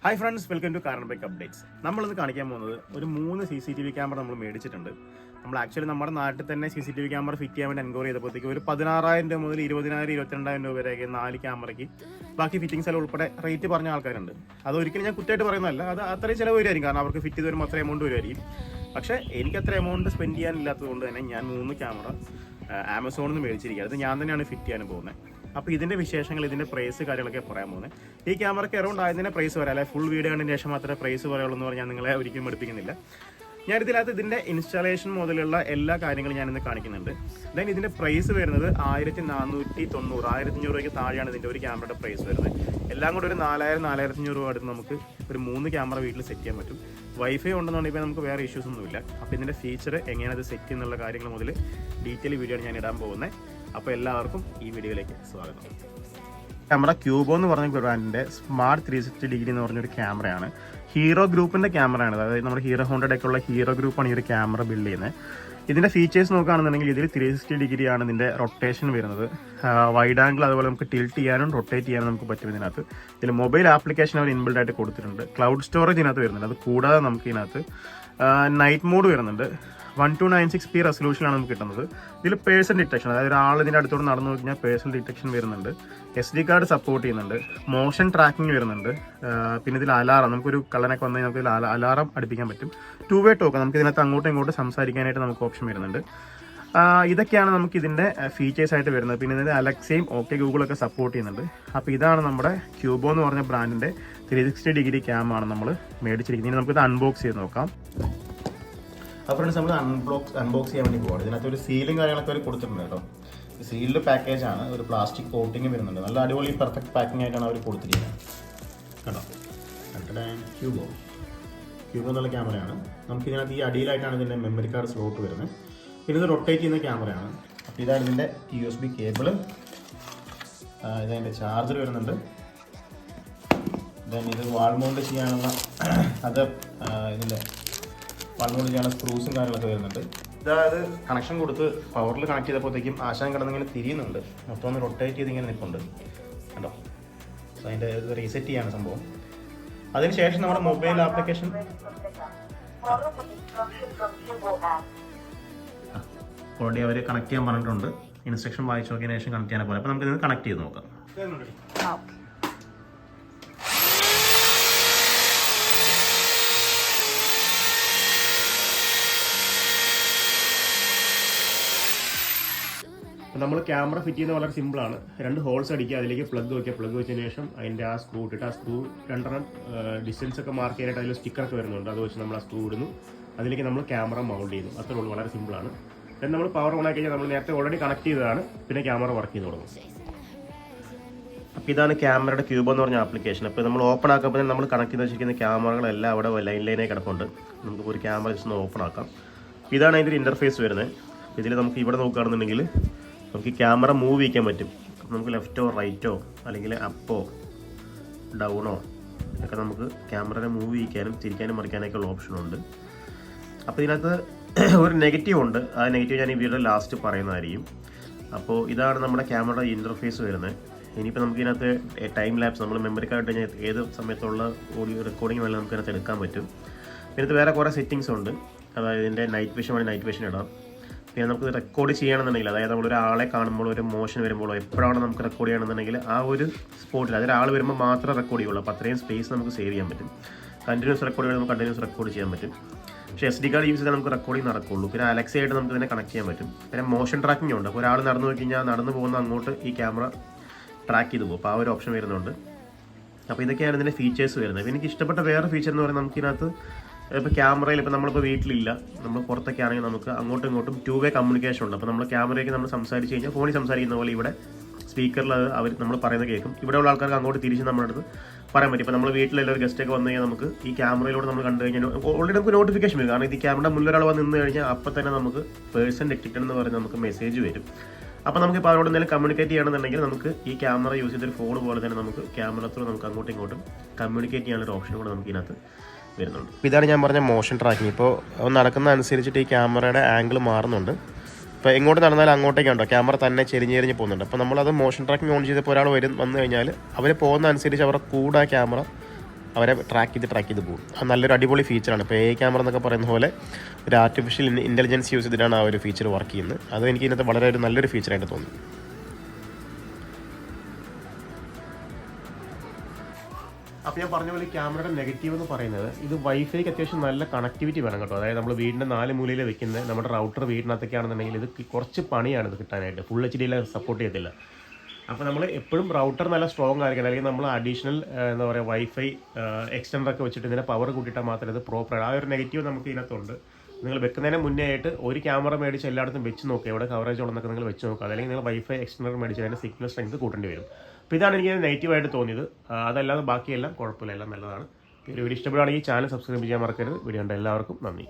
Hi friends, welcome to car bike updates. നമ്മളിന്ന് കാണിക്കാൻ പോകുന്നത് ഒരു 3 CCTV ക്യാമറ നമ്മൾ മേടിച്ചിട്ടുണ്ട്. നമ്മൾ ആക്ച്വലി നമ്മുടെ നാട്ടിൽ തന്നെ CCTV ക്യാമറ ഫിറ്റ് ചെയ്യാൻ വേണ്ടി എൻക്വയറി ചെയ്തപ്പോഴത്തേക്ക് ഒരു 16,000 രൂപ മുതൽ 20,000 22,000 രൂപ വരെയൊക്കെ 4 ക്യാമറയ്ക്ക് ബാക്കി ഫിറ്റിംഗ്സ് എല്ലാം ഉൾപ്പെടെ റേറ്റ് പറഞ്ഞ ആൾക്കാരുണ്ട്. അത് ഒരിക്കലും ഞാൻ കുറ്റമായിട്ട് പറയുന്നതല്ല, അത് അത്രയും ചിലവ് വരുമായിരിക്കും, കാരണം അവർക്ക് ഫിറ്റ് ചെയ്ത് വരുമ്പോൾ അത്ര എമൗണ്ട് വരുമായിരിക്കും. പക്ഷേ എനിക്ക് അത്ര എമൗണ്ട് സ്പെൻഡ് ചെയ്യാനില്ലാത്തത് കൊണ്ട് തന്നെ ഞാൻ 3 ക്യാമറ ആമസോണിൽ നിന്ന് മേടിച്ചിരിക്കുക. അത് ഞാൻ തന്നെയാണ് ഫിറ്റ് ചെയ്യാൻ പോകുന്നത്. അപ്പോൾ ഇതിൻ്റെ വിശേഷങ്ങൾ, ഇതിൻ്റെ പ്രൈസ് കാര്യങ്ങളൊക്കെ പറയാൻ പോകുന്നത്. ഈ ക്യാമറയ്ക്ക് അറൗണ്ട് ആയതിൻ്റെ പ്രൈസ് പറയാം, അല്ലെ ഫുൾ വീഡിയോ കണ്ടതിന് ശേഷം മാത്രമേ പ്രൈസ് പറയുള്ളൂ എന്ന് പറഞ്ഞാൽ നിങ്ങളെ ഒരിക്കലും എടുപ്പിക്കുന്നില്ല. ഞാനിതിനകത്ത് ഇതിൻ്റെ ഇൻസ്റ്റാളേഷൻ മുതലുള്ള എല്ലാ കാര്യങ്ങളും ഞാനിന്ന് കാണിക്കുന്നുണ്ട്. ദെൻ ഇതിൻ്റെ പ്രൈസ് വരുന്നത് 1490, 1500 രൂപയ്ക്ക് താഴെയാണ് ഇതിൻ്റെ ഒരു ക്യാമറയുടെ പ്രൈസ് വരുന്നത്. എല്ലാം കൂടെ ഒരു 4,000-4,500 രൂപ അടുത്ത് നമുക്ക് ഒരു 3 ക്യാമറ വീട്ടിൽ സെറ്റ് ചെയ്യാൻ പറ്റും. വൈഫൈ ഉണ്ടെന്നുണ്ടെങ്കിൽ നമുക്ക് വേറെ ഇഷ്യൂസ് ഒന്നുമില്ല. അപ്പോൾ ഇതിൻ്റെ ഫീച്ചർ എങ്ങനെയാണ് അത് സെറ്റ് ചെയ്യുന്നുള്ള കാര്യങ്ങൾ മുതൽ ഡീറ്റെയിൽ വീഡിയോ ആണ് ഞാൻ ഇടാൻ പോകുന്നത്. അപ്പോൾ എല്ലാവർക്കും ഈ വീഡിയോയിലേക്ക് സ്വാഗതം. ക്യാമറ ക്യൂബോ എന്ന് പറഞ്ഞ ബ്രാൻഡിൻ്റെ സ്മാർട്ട് 360 ഡിഗ്രി എന്ന് പറഞ്ഞൊരു ക്യാമറയാണ്. ഹീറോ ഗ്രൂപ്പിൻ്റെ ക്യാമറയാണ്. അതായത് നമ്മുടെ ഹീറോ ഹോണ്ടയുടെ ഒക്കെ ഉള്ള ഹീറോ ഗ്രൂപ്പാണ് ഈ ഒരു ക്യാമറ ബിൽഡ് ചെയ്യുന്നത്. ഇതിൻ്റെ ഫീച്ചേഴ്സ് നോക്കുകയാണെന്നുണ്ടെങ്കിൽ ഇതിൽ 360 ഡിഗ്രിയാണ് ഇതിൻ്റെ റൊട്ടേഷൻ വരുന്നത്. വൈഡ് ആംഗിൾ, അതുപോലെ നമുക്ക് ടിൽറ്റ് ചെയ്യാനും റൊട്ടേറ്റ് ചെയ്യാനും നമുക്ക് പറ്റും. ഇതിനകത്ത് മൊബൈൽ ആപ്ലിക്കേഷൻ അവർ ഇൻബിൽഡ് ആയിട്ട് കൊടുത്തിട്ടുണ്ട്. ക്ലൗഡ് സ്റ്റോറേജ് ഇതിനകത്ത് വരുന്നുണ്ട്. അത് കൂടാതെ നമുക്ക് ഇതിനകത്ത് നൈറ്റ് മോഡ് വരുന്നുണ്ട്. 1296p റെസൊല്യൂഷനാണ് നമുക്ക് കിട്ടുന്നത്. ഇതിൽ പേഴ്സൺ ഡിറ്റക്ഷൻ, അതായത് ഒരാൾ ഇതിൻ്റെ അടുത്തോട് നടന്നു കഴിഞ്ഞാൽ പേഴ്സൺ ഡിറ്റക്ഷൻ വരുന്നുണ്ട്. SD കാർഡ് സപ്പോർട്ട് ചെയ്യുന്നുണ്ട്. മോഷൻ ട്രാക്കിംഗ് വരുന്നുണ്ട്. പിന്നെ ഇതിൽ അലാറം, നമുക്കൊരു കള്ളനൊക്കെ വന്നു കഴിഞ്ഞാൽ നമുക്ക് ഇതിൽ അലാറം അടുപ്പിക്കാൻ പറ്റും. 2-way ടോക്ക്, നമുക്ക് ഇതിനകത്ത് അങ്ങോട്ടും ഇങ്ങോട്ടും സംസാരിക്കാനായിട്ട് നമുക്ക് ഓപ്ഷൻ വരുന്നുണ്ട്. ഇതൊക്കെയാണ് നമുക്ക് ഇതിൻ്റെ ഫീച്ചേഴ്സ് ആയിട്ട് വരുന്നത്. പിന്നെ ഇതിൻ്റെ അലക്സയും ഗൂഗിളൊക്കെ സപ്പോർട്ട് ചെയ്യുന്നുണ്ട്. അപ്പോൾ ഇതാണ് നമ്മുടെ ക്യൂബോ എന്ന് പറഞ്ഞ ബ്രാൻഡിൻ്റെ 360 ഡിഗ്രി ക്യാമാണ് നമ്മൾ മേടിച്ചിരിക്കുന്നത്. ഇനി നമുക്കിത് അൺബോക്സ് ചെയ്ത് നോക്കാം. അപ്പോൾ ഫ്രണ്ട്സ്, നമ്മൾ അൺബോക്സ് ചെയ്യാൻ വേണ്ടി പോകാം. ഇതിനകത്ത് ഒരു സീലും കാര്യങ്ങളൊക്കെ അവർ കൊടുത്തിട്ടുണ്ട് കേട്ടോ. സീൽഡ് പാക്കേജാണ്, ഒരു പ്ലാസ്റ്റിക് കോട്ടിങ് വരുന്നുണ്ട്. നല്ല അടിപൊളി പെർഫെക്റ്റ് പാക്കിംഗ് ആയിട്ടാണ് അവർ കൊടുത്തിരിക്കുന്നത് കേട്ടോ. ക്യൂബോ എന്നുള്ള ക്യാമറയാണ്. നമുക്ക് ഇതിനകത്ത് ഈ അടിയിലായിട്ടാണ് ഇതിൻ്റെ മെമ്മറി കാർഡ് സ്ലോട്ട് വരുന്നത്. പിന്നെ ഇത് റൊട്ടേറ്റ് ചെയ്യുന്ന ക്യാമറയാണ്. അപ്പോൾ ഇതാണ് ഇതിൻ്റെ USB കേബിള്. ഇതതിൻ്റെ ചാർജർ വരുന്നുണ്ട്. ദെൻ ഇത് വാൾ മൗണ്ട് ചെയ്യാനുള്ള ഇതിൻ്റെ വാൾമൗണ്ട് ചെയ്യാനുള്ള സ്ക്രൂസും കാര്യങ്ങളൊക്കെ വരുന്നുണ്ട്. ഇതായത് കണക്ഷൻ കൊടുത്ത് പവറിൽ കണക്ട് ചെയ്തപ്പോഴത്തേക്കും ആശാൻ കിടന്നിങ്ങനെ തിരിയുന്നുണ്ട്. മൊത്തം ഒന്ന് റൊട്ടേറ്റ് ചെയ്ത് ഇങ്ങനെ നിൽപ്പുണ്ട് കേട്ടോ. സോ അതിൻ്റെ ഇത് റീസെറ്റ് ചെയ്യാണ് സംഭവം. അതിനുശേഷം നമ്മുടെ മൊബൈൽ ആപ്ലിക്കേഷൻ ഓൾറെഡി അവർ കണക്ട് ചെയ്യാൻ പറഞ്ഞിട്ടുണ്ട്. ഇൻസ്ട്രക്ഷൻ വായിച്ച് നോക്കിയതിന് ശേഷം കണക്ട് ചെയ്യാൻ പോലെ. അപ്പോൾ നമുക്ക് ഇത് കണക്ട് ചെയ്ത് നോക്കാം. നമ്മൾ ക്യാമറ ഫിറ്റ് ചെയ്യുന്നത് വളരെ സിമ്പിളാണ്. 2 ഹോൾസ് അടിക്കുക, അതിലേക്ക് പ്ലഗ് വയ്ക്കുക. പ്ലഗ് വെച്ചതിന് ശേഷം അതിൻ്റെ ആ സ്ക്രൂ ഇട്ടിട്ട്, ആ സ്ക്രൂ 2 ഡിസ്റ്റൻസ് ഒക്കെ മാർക്ക് ചെയ്യാനായിട്ട് അതിൽ സ്റ്റിക്കറൊക്കെ വരുന്നുണ്ട്. അത് വെച്ച് നമ്മൾ ആ സ്ക്രൂ ഇടുന്നു, അതിലേക്ക് നമ്മൾ ക്യാമറ മൗണ്ട് ചെയ്യുന്നു. അത്രേ ഉള്ളൂ, വളരെ സിമ്പിളാണ്. then നമ്മൾ പവർ ഓൺ ആക്കി കഴിഞ്ഞാൽ നമ്മൾ നേരത്തെ ഓൾറെഡി കണക്ട് ചെയ്തതാണ്. പിന്നെ ക്യാമറ വർക്ക് ചെയ്ത് തുടങ്ങും. അപ്പോൾ ഇതാണ് ക്യാമറയുടെ ക്യൂബോ എന്ന് പറഞ്ഞ ആപ്ലിക്കേഷൻ. അപ്പോൾ നമ്മൾ ഓപ്പൺ ആക്കുമ്പോൾ തന്നെ നമ്മൾ കണക്ട് ചെയ്ത് വെച്ചിരിക്കുന്ന ക്യാമറകളെല്ലാം അവിടെ ലൈനായി കിടപ്പുണ്ട്. നമുക്ക് ഒരു ക്യാമറ ജസ്റ്റ് ഒന്ന് ഓപ്പൺ ആക്കാം. ഇതാണ് അതിൻ്റെ ഇൻ്റർഫേസ് വരുന്നത്. ഇതിൽ നമുക്ക് ഇവിടെ നോക്കുകയാണെന്നുണ്ടെങ്കിൽ നമുക്ക് ക്യാമറ മൂവ് ചെയ്യിക്കാൻ പറ്റും. നമുക്ക് ലെഫ്റ്റോ റൈറ്റോ അല്ലെങ്കിൽ അപ്പോ ഡൗണോ ഒക്കെ നമുക്ക് ക്യാമറയെ മൂവ് ചെയ്യിക്കാനും തിരിക്കാനും മറിക്കാനൊക്കെ ഉള്ള ഓപ്ഷനുണ്ട്. അപ്പോൾ ഇതിനകത്ത് ഒരു നെഗറ്റീവ് ഉണ്ട്. ആ നെഗറ്റീവ് ഞാൻ ഈ വീഡിയോ ലാസ്റ്റ് പറയുന്നതായിരിക്കും. അപ്പോൾ ഇതാണ് നമ്മുടെ ക്യാമറയുടെ ഇൻ്റർഫേസ് വരുന്നത്. ഇനിയിപ്പോൾ നമുക്ക് ഇതിനകത്ത് ടൈം ലാപ്സ്, നമ്മൾ മെമ്മറി കാർഡ് കഴിഞ്ഞാൽ ഏത് സമയത്തുള്ള ഓഡിയോ റെക്കോർഡിംഗ് വേണമെങ്കിൽ നമുക്ക് ഇതിനകത്ത് എടുക്കാൻ പറ്റും. ഇതിനകത്ത് വേറെ കുറേ സെറ്റിങ്സ് ഉണ്ട്. അതായത് ഇതിൻ്റെ നൈറ്റ് വിഷൻ വേണമെങ്കിൽ നൈറ്റ് വിഷൻ ഇടാം. പിന്നെ നമുക്ക് റെക്കോർഡ് ചെയ്യണമെന്നുണ്ടെങ്കിൽ, അതായത് നമ്മളൊരാളെ കാണുമ്പോൾ ഒരു മോഷൻ വരുമ്പോഴോ എപ്പോഴാണ് നമുക്ക് റെക്കോർഡ് ചെയ്യണമെന്നുണ്ടെങ്കിൽ ആ ഒരു സ്പോട്ടിൽ അതൊരാൾ വരുമ്പോൾ മാത്രമേ റെക്കോർഡ് ചെയ്യുള്ളൂ. അപ്പോൾ അത്രയും സ്പേസ് നമുക്ക് സേവ് ചെയ്യാൻ പറ്റും. കണ്ടിന്യൂസ് റെക്കോർഡ് ചെയ്യുമ്പോൾ നമുക്ക് കണ്ടിന്യൂസ് റെക്കോർഡ് ചെയ്യാൻ പറ്റും. പക്ഷേ SD കാർഡ് യൂസ് ചെയ്താൽ നമുക്ക് റെക്കോർഡിംഗ് നടക്കുള്ളൂ. പിന്നെ അലക്സയായിട്ട് നമുക്ക് ഇതിനെ കണക്ട് ചെയ്യാൻ പറ്റും. പിന്നെ മോഷൻ ട്രാക്കിംഗ് ഉണ്ട്. അപ്പോൾ ഒരാൾ നടന്നു പോയി കഴിഞ്ഞാൽ നടന്നു പോകുന്ന അങ്ങോട്ട് ഈ ക്യാമറ ട്രാക്ക് ചെയ്ത് പോകും. അപ്പോൾ ആ ഒരു ഓപ്ഷൻ വരുന്നുണ്ട്. അപ്പോൾ ഇതൊക്കെയാണ് ഇതിൻ്റെ ഫീച്ചേഴ്സ് വരുന്നത്. അപ്പോൾ എനിക്ക് ഇഷ്ടപ്പെട്ട വേറെ ഫീച്ചർ എന്ന് പറയുന്നത്, നമുക്കിതിനകത്ത് ഇപ്പോൾ ക്യാമറയിൽ ഇപ്പോൾ നമ്മളിപ്പോൾ വീട്ടിലില്ല, നമ്മൾ പുറത്തൊക്കെ ആണെങ്കിൽ നമുക്ക് അങ്ങോട്ടും ഇങ്ങോട്ടും 2-way കമ്മ്യൂണിക്കേഷൻ ഉണ്ട്. അപ്പോൾ നമ്മൾ ക്യാമറയ്ക്ക് നമ്മൾ സംസാരിച്ച് കഴിഞ്ഞാൽ ഫോണിൽ സംസാരിക്കുന്ന പോലെ ഇവിടെ സ്പീക്കറിൽ അവർ നമ്മൾ പറയുന്നത് കേൾക്കും. ഇവിടെയുള്ള ആൾക്കാർക്ക് അങ്ങോട്ട് തിരിച്ച് നമ്മുടെ അടുത്ത് പറയാൻ പറ്റും. ഇപ്പോൾ നമ്മൾ വീട്ടിലെല്ലാവരും ഗസ്റ്റൊക്കെ വന്നു കഴിഞ്ഞാൽ നമുക്ക് ഈ ക്യാമറയിലൂടെ നമ്മൾ കണ്ടു കഴിഞ്ഞാൽ ഓൾറെഡി നമുക്ക് നോട്ടിഫിക്കേഷൻ വരും. കാരണം ഈ ക്യാമറ മുന്നിലൊരാൾ വന്ന് നിന്ന് കഴിഞ്ഞാൽ അപ്പോൾ തന്നെ നമുക്ക് പേഴ്സൺ ഡിറ്റക്റ്റഡ് എന്ന് പറഞ്ഞ് നമുക്ക് മെസ്സേജ് വരും. അപ്പോൾ നമുക്കിപ്പോൾ അവരോട് എന്തെങ്കിലും കമ്മ്യൂണിക്കേറ്റ് ചെയ്യണമെന്നുണ്ടെങ്കിൽ നമുക്ക് ഈ ക്യാമറ യൂസ് ചെയ്തൊരു ഫോൺ പോലെ തന്നെ നമുക്ക് ക്യാമറ ത്രൂ നമുക്ക് അങ്ങോട്ടും ഇങ്ങോട്ടും കമ്മ്യൂണിക്കേറ്റ് ചെയ്യാനൊരു ഓപ്ഷൻ കൂടെ നമുക്ക് ഇതിനകത്ത് വരുന്നുണ്ട്. ഇപ്പോൾ ഇതാണ് ഞാൻ പറഞ്ഞ മോഷൻ ട്രാക്കിംഗ്. ഇപ്പോൾ നടക്കുന്ന അനുസരിച്ചിട്ട് ഈ ക്യാമറയുടെ ആംഗിൾ മാറുന്നുണ്ട്. ഇപ്പോൾ എങ്ങോട്ട് നടന്നാലും അങ്ങോട്ടേക്കുണ്ടോ ക്യാമറ തന്നെ ചെരിഞ്ഞ് പോകുന്നുണ്ട്. അപ്പോൾ നമ്മളത് മോഷൻ ട്രാക്കിംഗ് ഓൺ ചെയ്തപ്പോൾ ഒരാൾ വന്നു കഴിഞ്ഞാൽ അവർ പോകുന്ന അനുസരിച്ച് അവരുടെ കൂടെ ക്യാമറ അവരെ ട്രാക്ക് ചെയ്ത് പോകും. അത് നല്ലൊരു അടിപൊളി ഫീച്ചറാണ്. ഇപ്പോൾ AI ക്യാമറ എന്നൊക്കെ പറയുന്ന പോലെ ഒരു ആർട്ടിഫിഷ്യൽ ഇൻ്റലിജൻസ് യൂസ് ചെയ്തിട്ടാണ് ആ ഒരു ഫീച്ചർ വർക്ക് ചെയ്യുന്നത്. അത് എനിക്ക് ഇതിനകത്ത് വളരെ നല്ലൊരു ഫീച്ചറായിട്ട് തോന്നി. അപ്പോൾ ഞാൻ പറഞ്ഞ പോലെ ക്യാമറയുടെ നെഗറ്റീവ് എന്ന് പറയുന്നത് ഇത് വൈഫൈക്ക് അത്യാവശ്യം നല്ല കണക്ടിവിറ്റി വേണം കേട്ടോ. അതായത് നമ്മൾ വീടിൻ്റെ 4 മൂലയിൽ വെക്കുന്നത് നമ്മുടെ റൗട്ടർ വീടിനകത്തൊക്കെയാണെന്നുണ്ടെങ്കിൽ ഇത് കുറച്ച് പണിയാണ് ഇത് കിട്ടാനായിട്ട്. ഫുൾ HD സപ്പോർട്ട് ചെയ്യത്തില്ല. അപ്പോൾ നമ്മൾ എപ്പോഴും റൗട്ടർ നല്ല സ്ട്രോങ് ആയിരിക്കണം. അല്ലെങ്കിൽ നമ്മൾ അഡീഷണൽ എന്താ പറയുക വൈഫൈ എക്സ്റ്റൻഡറൊക്കെ വെച്ചിട്ട് ഇതിനെ പവർ കൂട്ടിയിട്ടാൽ മാത്രമേ ഇത് പ്രോപ്പർ. ആ ഒരു നെഗറ്റീവ് നമുക്ക് ഇതിനകത്തുണ്ട്. നിങ്ങൾ വെക്കുന്നതിന് മുന്നേ ആയിട്ട് ഒരു ക്യാമറ മേടിച്ച് എല്ലായിടത്തും വെച്ച് നോക്കുക, എവിടെ കവറേജ് ഉള്ളതൊക്കെ നിങ്ങൾ വെച്ച് നോക്കുക. അല്ലെങ്കിൽ നിങ്ങൾ വൈഫൈ എക്സ്റ്റൻഡർ മേടിച്ച് അതിൻ്റെ സിഗ്നൽ സ്ട്രെങ്ത് കൂട്ടേണ്ടി വരും. അപ്പോൾ ഇതാണ് എനിക്ക് നെഗറ്റീവായിട്ട് തോന്നിയത്. അതല്ലാതെ ബാക്കിയെല്ലാം കുഴപ്പമില്ല, എല്ലാം നല്ലതാണ്. ഈ വീഡിയോ ഇഷ്ടപ്പെടുകയാണെങ്കിൽ ചാനൽ സബ്സ്ക്രൈബ് ചെയ്യാൻ മറക്കരുത്. വീഡിയോ കണ്ട എല്ലാവർക്കും നന്ദി.